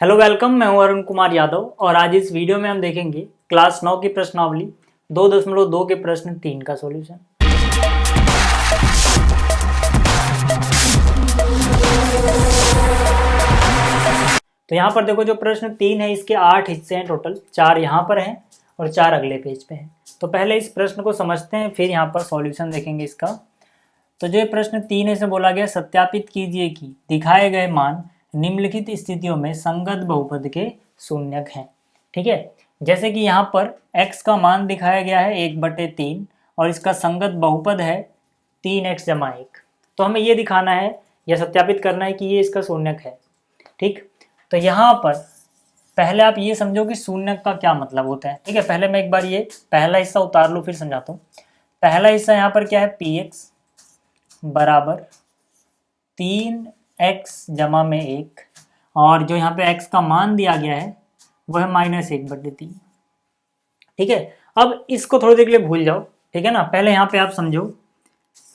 Hello welcome, मैं हूं अरुण कुमार यादव और आज इस वीडियो में हम देखेंगे क्लास 9 की प्रश्नावली 2.2 के प्रश्न 3 का सॉल्यूशन। तो यहाँ पर देखो, जो प्रश्न 3 है इसके 8 हिस्से हैं टोटल, 4 यहाँ पर हैं और 4 अगले पेज पे हैं। तो पहले इस प्रश्न को समझते हैं, फिर यहाँ पर सॉल्यूशन देखेंगे इसका। तो जो प्रश्न 3 है इसे बोला गया सत्यापित कीजिए कि दिखाए गए मान निम्नलिखित स्थितियों में संगत बहुपद के शून्यक हैं। ठीक है, जैसे कि यहाँ पर x का मान दिखाया गया है 1/3 और इसका संगत बहुपद है 3x जमा 1। तो हमें ये दिखाना है या सत्यापित करना है कि ये इसका शून्यक है। ठीक, तो यहाँ पर पहले आप ये समझो कि शून्यक का क्या मतलब होता है। ठीक है, पहले मैं एक बार ये पहला हिस्सा उतार लूँ फिर समझाता हूँ। पहला हिस्सा यहाँ पर क्या है, px बराबर 3x जमा में 1 और जो यहाँ पे x का मान दिया गया है वो है -1/3। ठीक है, अब इसको थोड़ी देर के लिए भूल जाओ। ठीक है ना, पहले यहाँ पे आप समझो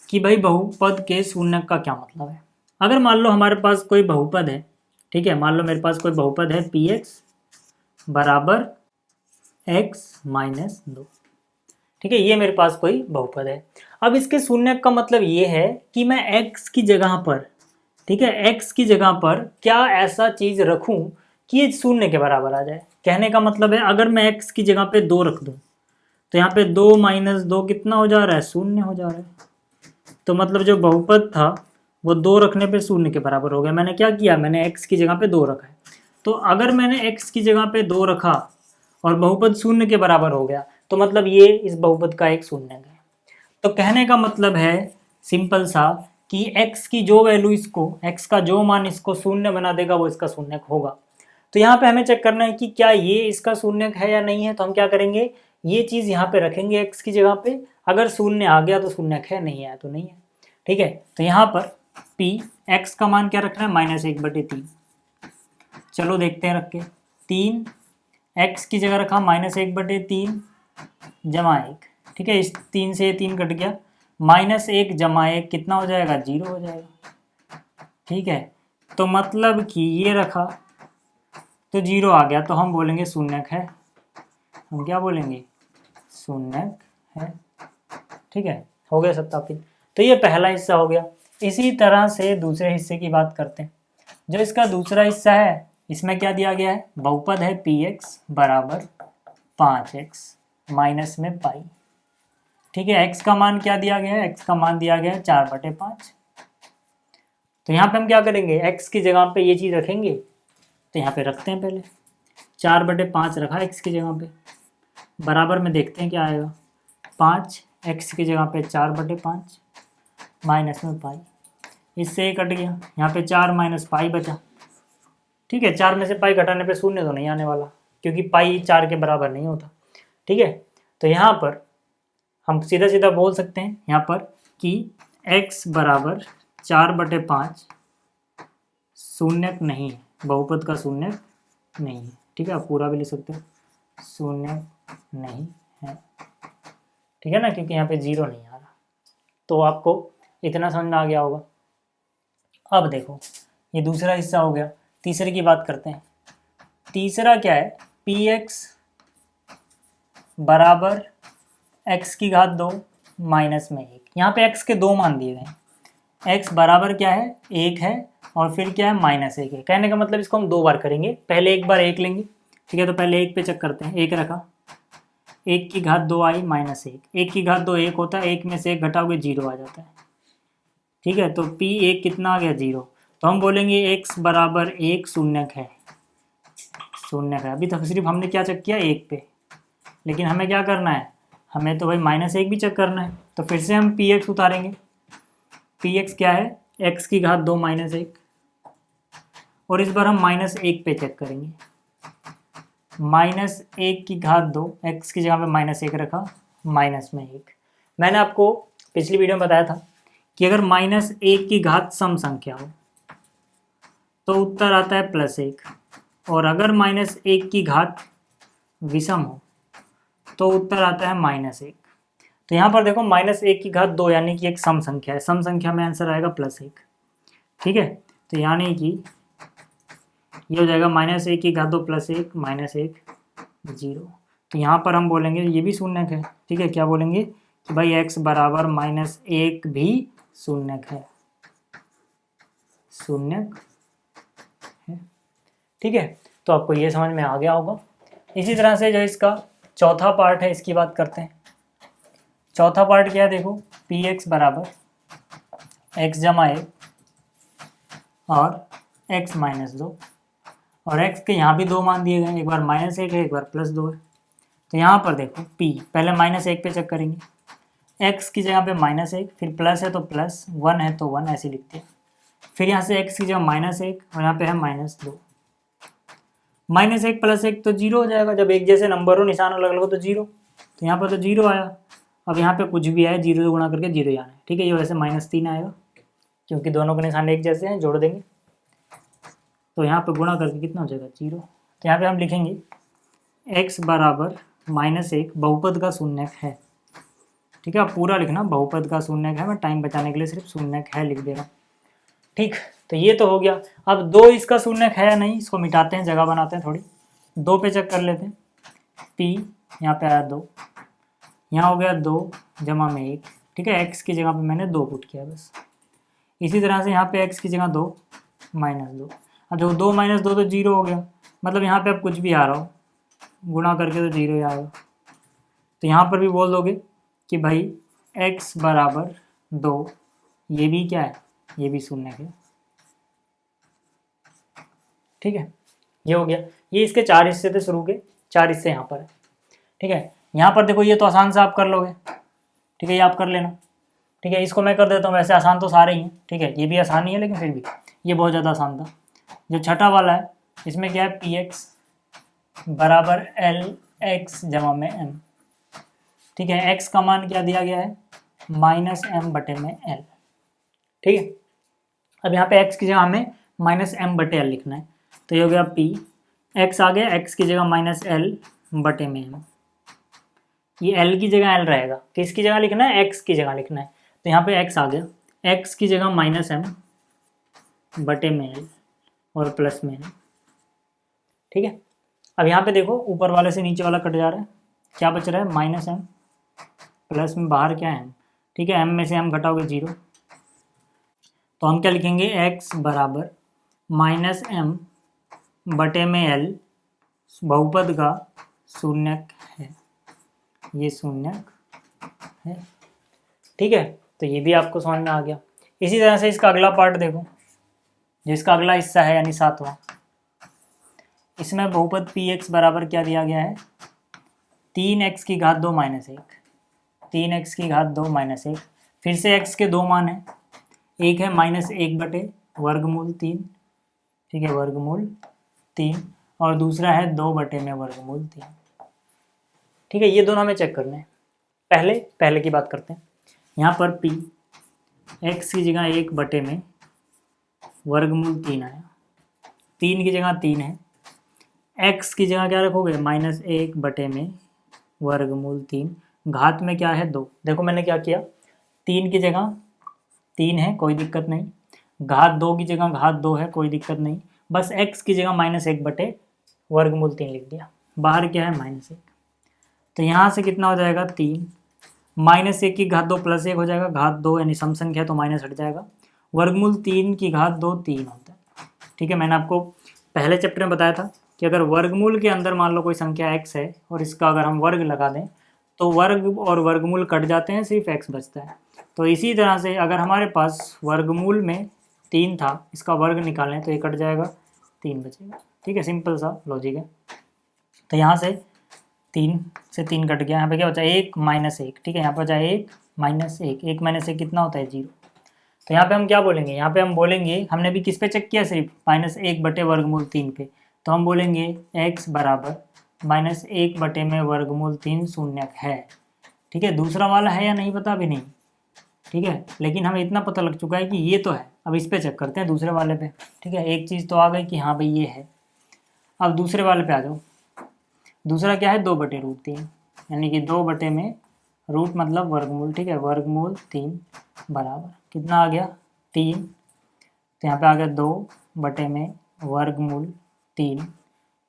कि भाई बहुपद के शून्यक का क्या मतलब है। अगर मान लो हमारे पास कोई बहुपद है, ठीक है, मान लो मेरे पास कोई बहुपद है px बराबर x-2। ठीक है, ये मेरे पास कोई बहुपद है। अब इसके शून्यक का मतलब ये है कि मैं x की जगह पर, ठीक है, x की जगह पर क्या ऐसा चीज रखूं कि ये शून्य के बराबर आ जाए। कहने का मतलब है अगर मैं x की जगह पे 2 रख दूं तो यहाँ पे 2 - 2 कितना हो जा रहा है, शून्य हो जा रहा है। तो मतलब जो बहुपद था वो 2 रखने पे शून्य के बराबर हो गया। मैंने क्या किया, मैंने x की जगह पे 2 रखा है। तो अगर मैंने x की जगह पे 2 रखा और बहुपद शून्य के बराबर हो गया तो मतलब ये इस बहुपद का एक शून्यक है। तो कहने का मतलब है सिंपल सा कि x की जो वैल्यू इसको, x का जो मान इसको शून्य बना देगा वो इसका शून्यक होगा। तो यहाँ पे हमें चेक करना है कि क्या ये इसका शून्यक है या नहीं है। तो हम क्या करेंगे, ये चीज़ यहाँ पे रखेंगे x की जगह पे। अगर शून्य आ गया तो शून्यक है, नहीं आया तो नहीं है। ठीक है, तो यहाँ पर p x का मान क्या रखना है, -1/3। चलो देखते हैं रख के। 3 x की जगह रखा -1/3 जमा 1। ठीक है, इस 3 से 3 कट गया, -1 जमा 1 कितना हो जाएगा, 0 हो जाएगा। ठीक है, तो मतलब कि ये रखा तो 0 आ गया तो हम बोलेंगे शून्यक है। हम क्या बोलेंगे, शून्यक है। ठीक है, हो गया सत्यापित। तो ये पहला हिस्सा हो गया। इसी तरह से दूसरे हिस्से की बात करते हैं। जो इसका दूसरा हिस्सा है इसमें क्या दिया गया है, बहुपद है px बराबर 5x माइनस में पाई। ठीक है, x का मान क्या दिया गया है, x का मान दिया गया है 4/5। तो यहाँ पे हम क्या करेंगे, x की जगह पे ये चीज़ रखेंगे। तो यहाँ पे रखते हैं, पहले 4/5 रखा x की जगह पे, बराबर में देखते हैं क्या आएगा। 5 x की जगह पे 4/5 माइनस में पाई, इससे ये कट गया, यहाँ पे 4 - पाई बचा। ठीक है, 4 में से पाई घटाने पे शून्य तो नहीं आने वाला क्योंकि पाई 4 के बराबर नहीं होता। ठीक है, तो यहाँ पर हम सीधा सीधा बोल सकते हैं यहाँ पर कि x बराबर 4/5 शून्यक नहीं है, बहुपद का शून्यक नहीं है। ठीक है, आप पूरा भी लिख सकते हो, शून्यक नहीं है। ठीक है ना, क्योंकि यहाँ पे 0 नहीं आ रहा। तो आपको इतना समझ में आ गया होगा। अब देखो, ये दूसरा हिस्सा हो गया। तीसरे की बात करते हैं। तीसरा क्या है, px बराबर x⁻² माइनस में 1। यहाँ पे x के 2 मान दिए गए हैं। x बराबर क्या है, 1 है और फिर क्या है, -1 है। कहने का मतलब इसको हम 2 बार करेंगे। पहले एक बार 1 लेंगे। ठीक है, तो पहले 1 पे चेक करते हैं। 1 रखा, 1⁻² आई -1। 1⁻² 1 होता है, 1 में से 1 घटाओगे 0 आ जाता है। ठीक है, तो p1 कितना आ गया, 0। तो हम बोलेंगे x बराबर 1 शून्यक है। शून्यक है। अभी तक सिर्फ हमने क्या चेक किया, 1 पे, लेकिन हमें क्या करना है, हमें तो भाई -1 भी चेक करना है। तो फिर से हम px उतारेंगे। px क्या है, x⁻² -1 और इस बार हम -1 पे चेक करेंगे। -1⁻² x की जगह पे -1 रखा, माइनस में 1। मैंने आपको पिछली वीडियो में बताया था कि अगर -1 सम संख्या हो तो उत्तर आता है +1 और अगर -1 विषम हो तो उत्तर आता है -1। तो यहाँ पर देखो, -1⁻² यानी कि एक सम संख्या है। सम संख्या में आंसर आएगा +1। ठीक है, तो यानी कि ये हो जाएगा -1 + 1 -1 0। तो यहाँ पर हम बोलेंगे ये भी शून्यक है, ठीक है। क्या बोलेंगे कि भाई x बराबर -1 भी शून्यक है, शून्यक है, ठीक है। तो आपको ये समझ में आ गया होगा। इसी तरह से जो इसका चौथा पार्ट है इसकी बात करते हैं। चौथा पार्ट क्या है देखो, px बराबर x जमा 1 और x -2, और x के यहाँ भी 2 मान दिए गए, एक बार -1 है एक बार +2 है। तो यहाँ पर देखो p पहले -1 पे चेक करेंगे, x की जगह पे -1, फिर प्लस है तो प्लस, 1 है तो 1 ऐसे लिखते हैं। फिर यहाँ से x की जगह -1 और यहाँ पे है -2। -1 + 1 तो 0 हो जाएगा, जब एक जैसे नंबर हो निशान अलग अलग हो तो 0, तो यहाँ पर तो 0 आया। अब यहाँ पे कुछ भी आए 0 से गुणा करके 0 ही आना है, ठीक है। ये वैसे -3 आएगा क्योंकि दोनों के निशान एक जैसे हैं, जोड़ देंगे तो यहाँ पे गुणा करके कितना हो जाएगा 0। तो यहाँ पे हम लिखेंगे x बराबर -1 बहुपद का शून्यक है, ठीक है। आप पूरा लिखना बहुपद का शून्यक है, मैं टाइम बचाने के लिए सिर्फ शून्यक है लिख दे रहा हूँ, ठीक। तो ये तो हो गया। अब 2 इसका शून्यक है या नहीं, इसको मिटाते हैं, जगह बनाते हैं थोड़ी, 2 पे चेक कर लेते हैं। p यहाँ पे आया 2, यहाँ हो गया 2 जमा में 1, ठीक है। x की जगह पे मैंने 2 पुट किया बस। इसी तरह से यहाँ पे x की जगह 2 -2। अब देखो 2 - 2 तो 0 हो गया, मतलब यहाँ पे अब कुछ भी आ रहा हो गुणा करके तो 0 ही आएगा। तो यहाँ पर भी बोल दोगे कि भाई x बराबर 2, ये भी क्या है, ये भी शून्यक है, ठीक है। ये हो गया। ये इसके 4 हिस्से थे शुरू के, 4 हिस्से यहाँ पर है, ठीक है। यहाँ पर देखो ये तो आसान से आप कर लोगे, ठीक है, ये आप कर लेना, ठीक है। इसको मैं कर देता हूँ, वैसे आसान तो सारे ही हैं, ठीक है। ये भी आसान ही है लेकिन फिर भी ये बहुत ज़्यादा आसान था। जो छठा वाला है इसमें क्या है, px बराबर lx जमा में m, ठीक है। x का मान क्या दिया गया है, -m/l, ठीक है। अब यहाँ पे x की जगह हमें -m/l लिखना है, तो ये हो गया p, x आ गया, x की जगह -l/m, ये l की जगह l रहेगा, किसकी जगह लिखना है, x की जगह लिखना है। तो यहाँ पे x आ गया, x की जगह -m/l और प्लस में m, ठीक है। अब यहाँ पे देखो ऊपर वाले से नीचे वाला कट जा रहा है, क्या बच रहा है, -m प्लस में बाहर क्या है m, ठीक है। m में से m घटाओगे 0, तो हम क्या लिखेंगे, x बराबर -m/l बहुपद का शून्यक है, ये शून्यक है, ठीक है। तो ये भी आपको समझ में आ गया। इसी तरह से इसका अगला पार्ट देखो, जिसका अगला हिस्सा है यानी 7वां, इसमें बहुपद px बराबर क्या दिया गया है, 3x की घात 2 - 1, 3x की घात 2 - 1। फिर से x के 2 मान हैं, एक है -1/√3, ठीक है, वर्गमूल 3, और दूसरा है 2/√3, ठीक है। ये दोनों हमें चेक करने हैं। पहले की बात करते हैं। यहाँ पर p x की जगह 1/√3 आया, 3 की जगह 3 है, x की जगह क्या रखोगे, -1/√3, घात में क्या है 2। देखो मैंने क्या किया, 3 की जगह 3 है कोई दिक्कत नहीं, घात 2 की जगह घात 2 है कोई दिक्कत नहीं, बस x की जगह -1/√3 लिख दिया, बाहर क्या है -1। तो यहाँ से कितना हो जाएगा 3, -1 की घात 2 + 1 हो जाएगा, घात 2 यानी सम संख्या तो माइनस हट जाएगा, वर्गमूल 3 की घात 2 3 होता है, ठीक है। मैंने आपको पहले चैप्टर में बताया था कि अगर वर्गमूल के अंदर मान लो कोई संख्या x है और इसका अगर हम वर्ग लगा दें तो वर्ग और वर्गमूल कट जाते हैं, सिर्फ x बचता है। तो इसी तरह से अगर हमारे पास वर्गमूल में 3 था, इसका वर्ग निकालें तो ये कट जाएगा, 3 बचेगा, ठीक है। सिंपल सा लॉजिक है। तो यहाँ से 3 से 3 कट गया, यहाँ पे क्या बचा 1 - 1, ठीक है। यहाँ पर बचा 1 - 1, 1 - 1 कितना होता है 0। तो यहाँ पे हम क्या बोलेंगे, यहाँ पे हम बोलेंगे, हमने भी किस पे चेक किया, सिर्फ -1/√3 पे, तो हम बोलेंगे x बराबर -1/√3 शून्यक है, ठीक है। दूसरा वाला है या नहीं पता भी नहीं, ठीक है, लेकिन हमें इतना पता लग चुका है कि ये तो है। अब इस पे चेक करते हैं दूसरे वाले पे, ठीक है। एक चीज़ तो आ गई कि हाँ भाई ये है। अब दूसरे वाले पे आ जाओ, दूसरा क्या है 2/√3, यानी कि 2 बटे में रूट मतलब वर्गमूल, ठीक है, वर्गमूल 3 बराबर कितना आ गया 3, तो यहाँ पे आ गया 2 बटे में वर्गमूल 3,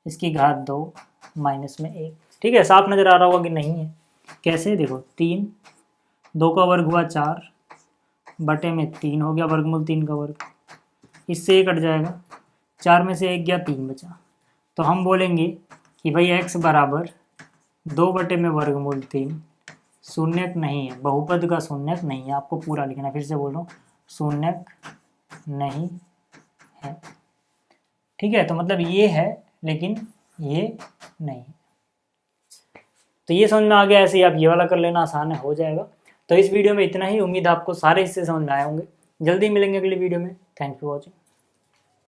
इसकी घात 2 माइनस में 1। ठीक है, साफ नज़र आ रहा होगा कि नहीं है? कैसे? देखो 3, 2 का वर्ग हुआ 4 बटे में 3 हो गया वर्गमूल 3 का वर्ग, इससे 1 कट जाएगा, 4 में से 1 गया 3 बचा। तो हम बोलेंगे कि भाई x बराबर 2 बटे में वर्गमूल 3 शून्यक नहीं है, बहुपद का शून्यक नहीं है। आपको पूरा लिखना है, फिर से बोल रहा हूँ, शून्यक नहीं है। ठीक है, तो मतलब ये है लेकिन ये नहीं। तो ये समझ में आ गया। ऐसे ही आप ये वाला कर लेना, आसान है, हो जाएगा। तो इस वीडियो में इतना ही। उम्मीद आपको सारे हिस्से समझ में आए होंगे। जल्दी मिलेंगे अगली वीडियो में। Thank you for watching.